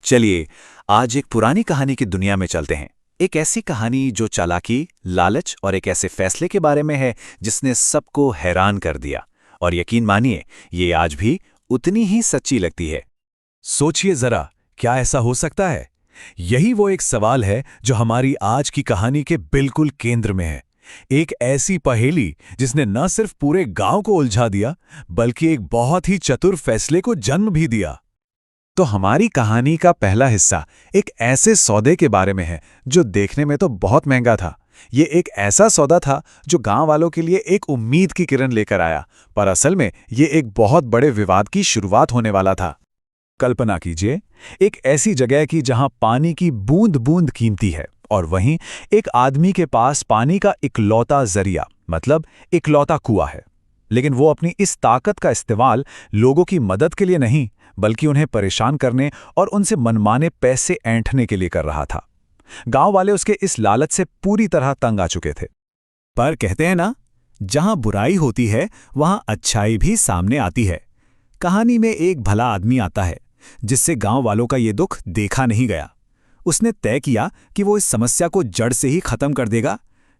चलिए आज एक पुरानी कहानी की दुनिया में चलते हैं। एक ऐसी कहानी जो चालाकी, लालच और एक ऐसे फैसले के बारे में है जिसने सबको हैरान कर दिया। और यकीन मानिए, ये आज भी उतनी ही सच्ची लगती है। सोचिए जरा, क्या ऐसा हो सकता है? यही वो एक सवाल है जो हमारी आज की कहानी के बिल्कुल केंद्र में है। एक ऐसी पहेली जिसने न सिर्फ पूरे गांव को उलझा दिया, बल्कि एक बहुत ही चतुर फैसले को जन्म भी दिया। तो हमारी कहानी का पहला हिस्सा एक ऐसे सौदे के बारे में है जो देखने में तो बहुत महंगा था। ये एक ऐसा सौदा था जो गांव वालों के लिए एक उम्मीद की किरण लेकर आया, पर असल में ये एक बहुत बड़े विवाद की शुरुआत होने वाला था। कल्पना कीजिए, एक ऐसी जगह की जहां पानी की बूंद बूंद कीमती है और वहीं एक आदमी के पास पानी का इकलौता जरिया, मतलब इकलौता कुआं है। लेकिन वो अपनी इस ताकत का इस्तेमाल लोगों की मदद के लिए नहीं, बल्कि उन्हें परेशान करने और उनसे मनमाने पैसे ऐंठने के लिए कर रहा था। गांव वाले उसके इस लालच से पूरी तरह तंग आ चुके थे। पर कहते हैं ना, जहां बुराई होती है वहां अच्छाई भी सामने आती है। कहानी में एक भला आदमी आता है जिससे गांव वालों का ये दुख देखा नहीं गया। उसने तय किया कि वो इस समस्या को जड़ से ही खत्म कर देगा,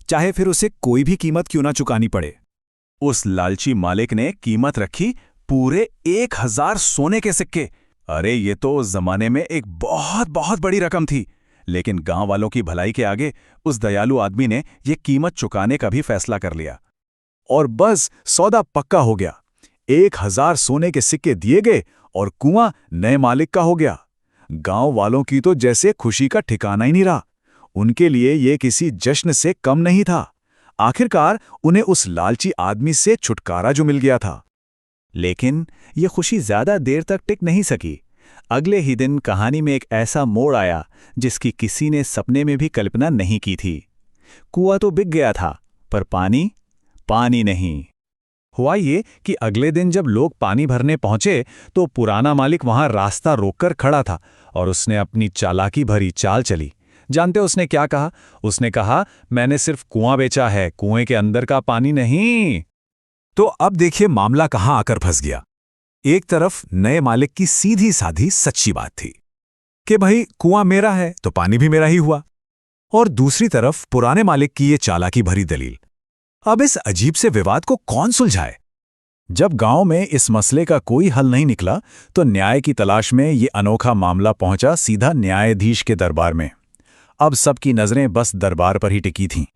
चाहे फिर उसे कोई भी कीमत क्यों ना चुकानी पड़े। उस लालची मालिक ने कीमत रखी पूरे 1000 सोने के सिक्के। अरे ये तो जमाने में एक बहुत बहुत बड़ी रकम थी। लेकिन गांव वालों की भलाई के आगे उस दयालु आदमी ने ये कीमत चुकाने का भी फैसला कर लिया। और बस सौदा पक्का हो गया। 1000 सोने के सिक्के दिए गए और कुआं नए मालिक का हो गया। गांव वालों की तो जैसे खुशी का ठिकाना ही नहीं रहा। उनके लिए ये किसी जश्न से कम नहीं था। आखिरकार उन्हें उस लालची आदमी से छुटकारा जो मिल गया था। लेकिन ये खुशी ज्यादा देर तक टिक नहीं सकी। अगले ही दिन कहानी में एक ऐसा मोड़ आया जिसकी किसी ने सपने में भी कल्पना नहीं की थी। कुआं तो बिक गया था, पर पानी नहीं। हुआ ये कि अगले दिन जब लोग पानी भरने पहुंचे तो पुराना मालिक वहां रास्ता रोककर खड़ा था और उसने अपनी चालाकी भरी चाल चली। जानते उसने क्या कहा? उसने कहा, मैंने सिर्फ कुआं बेचा है, कुएं के अंदर का पानी नहीं। तो अब देखिए मामला कहां आकर फंस गया। एक तरफ नए मालिक की सीधी साधी सच्ची बात थी कि भाई कुआं मेरा है तो पानी भी मेरा ही हुआ, और दूसरी तरफ पुराने मालिक की ये चालाकी भरी दलील। अब इस अजीब से विवाद को कौन सुलझाए? जब गांव में इस मसले का कोई हल नहीं निकला तो न्याय की तलाश में ये अनोखा मामला पहुंचा सीधा न्यायाधीश के दरबार में। अब सबकी नजरें बस दरबार पर ही टिकी थीं।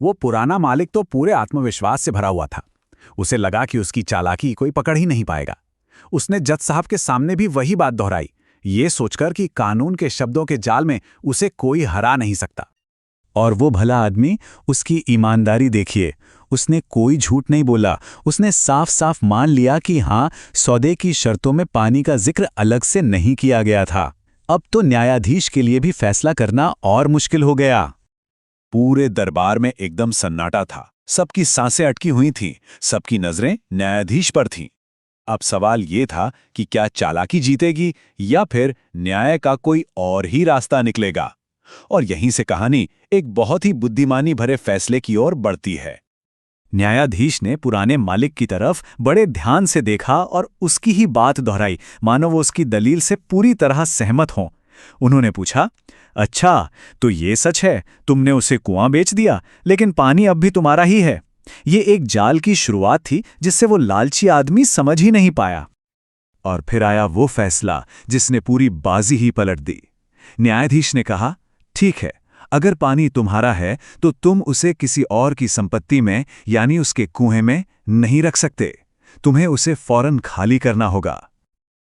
वो पुराना मालिक तो पूरे आत्मविश्वास से भरा हुआ था। उसे लगा कि उसकी चालाकी कोई पकड़ ही नहीं पाएगा। उसने जज साहब के सामने भी वही बात दोहराई, ये सोचकर कि कानून के शब्दों के जाल में उसे कोई हरा नहीं सकता। और वो भला आदमी, उसकी ईमानदारी देखिए, उसने कोई झूठ नहीं बोला। उसने साफ साफ मान लिया कि हाँ, सौदे की शर्तों में पानी का जिक्र अलग से नहीं किया गया था। अब तो न्यायाधीश के लिए भी फैसला करना और मुश्किल हो गया। पूरे दरबार में एकदम सन्नाटा था। सबकी सांसें अटकी हुई थीं, सबकी नजरें न्यायाधीश पर थीं। अब सवाल ये था कि क्या चालाकी जीतेगी या फिर न्याय का कोई और ही रास्ता निकलेगा। और यहीं से कहानी एक बहुत ही बुद्धिमानी भरे फैसले की ओर बढ़ती है। न्यायाधीश ने पुराने मालिक की तरफ बड़े ध्यान से देखा और उसकी ही बात दोहराई, मानो वो उसकी दलील से पूरी तरह सहमत हों। उन्होंने पूछा, अच्छा, तो ये सच है तुमने उसे कुआं बेच दिया, लेकिन पानी अब भी तुम्हारा ही है? ये एक जाल की शुरुआत थी जिससे वो लालची आदमी समझ ही नहीं पाया। और फिर आया वो फैसला जिसने पूरी बाजी ही पलट दी। न्यायाधीश ने कहा, ठीक है, अगर पानी तुम्हारा है तो तुम उसे किसी और की संपत्ति में, यानी उसके कुएं में नहीं रख सकते। तुम्हें उसे फौरन खाली करना होगा।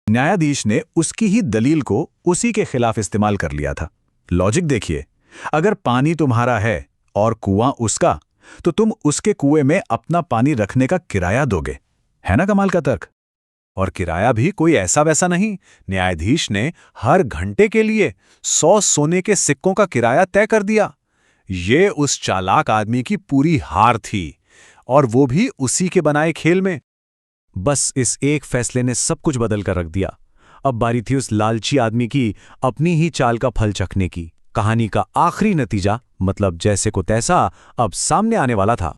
न्यायाधीश ने उसकी ही दलील को उसी के खिलाफ इस्तेमाल कर लिया था। लॉजिक देखिए, अगर पानी तुम्हारा है और कुआं उसका, तो तुम उसके कुएं में अपना पानी रखने का किराया दोगे। है ना कमाल का तर्क? और किराया भी कोई ऐसा वैसा नहीं। न्यायाधीश ने हर घंटे के लिए 100 सोने के सिक्कों का किराया तय कर दिया। ये उस चालाक आदमी की पूरी हार थी, और वो भी उसी के बनाए खेल में। बस इस एक फैसले ने सब कुछ बदल कर रख दिया। अब बारी थी उस लालची आदमी की अपनी ही चाल का फल चखने की। कहानी का आखिरी नतीजा, मतलब जैसे को तैसा, अब सामने आने वाला था।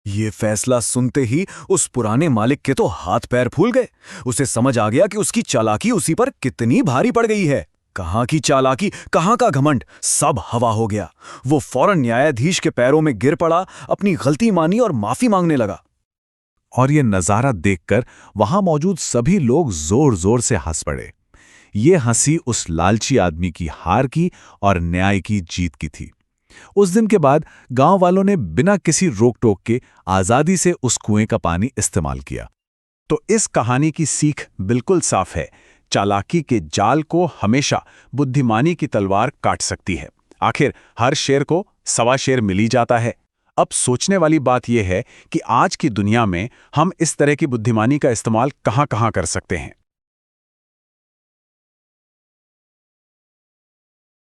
ये फैसला सुनते ही उस पुराने मालिक के तो हाथ पैर फूल गए। उसे समझ आ गया कि उसकी चालाकी उसी पर कितनी भारी पड़ गई है। कहाँ की चालाकी, कहाँ का घमंड, सब हवा हो गया। वो फौरन न्यायाधीश के पैरों में गिर पड़ा, अपनी गलती मानी और माफी मांगने लगा। और ये नज़ारा देखकर वहां मौजूद सभी लोग जोर जोर से हंस पड़े। ये हंसी उस लालची आदमी की हार की और न्याय की जीत की थी। उस दिन के बाद गांव वालों ने बिना किसी रोक टोक के आजादी से उस कुएं का पानी इस्तेमाल किया। तो इस कहानी की सीख बिल्कुल साफ है, चालाकी के जाल को हमेशा बुद्धिमानी की तलवार काट सकती है। आखिर हर शेर को सवा शेर मिल ही जाता है। अब सोचने वाली बात यह है कि आज की दुनिया में हम इस तरह की बुद्धिमानी का इस्तेमाल कहां-कहां कर सकते हैं।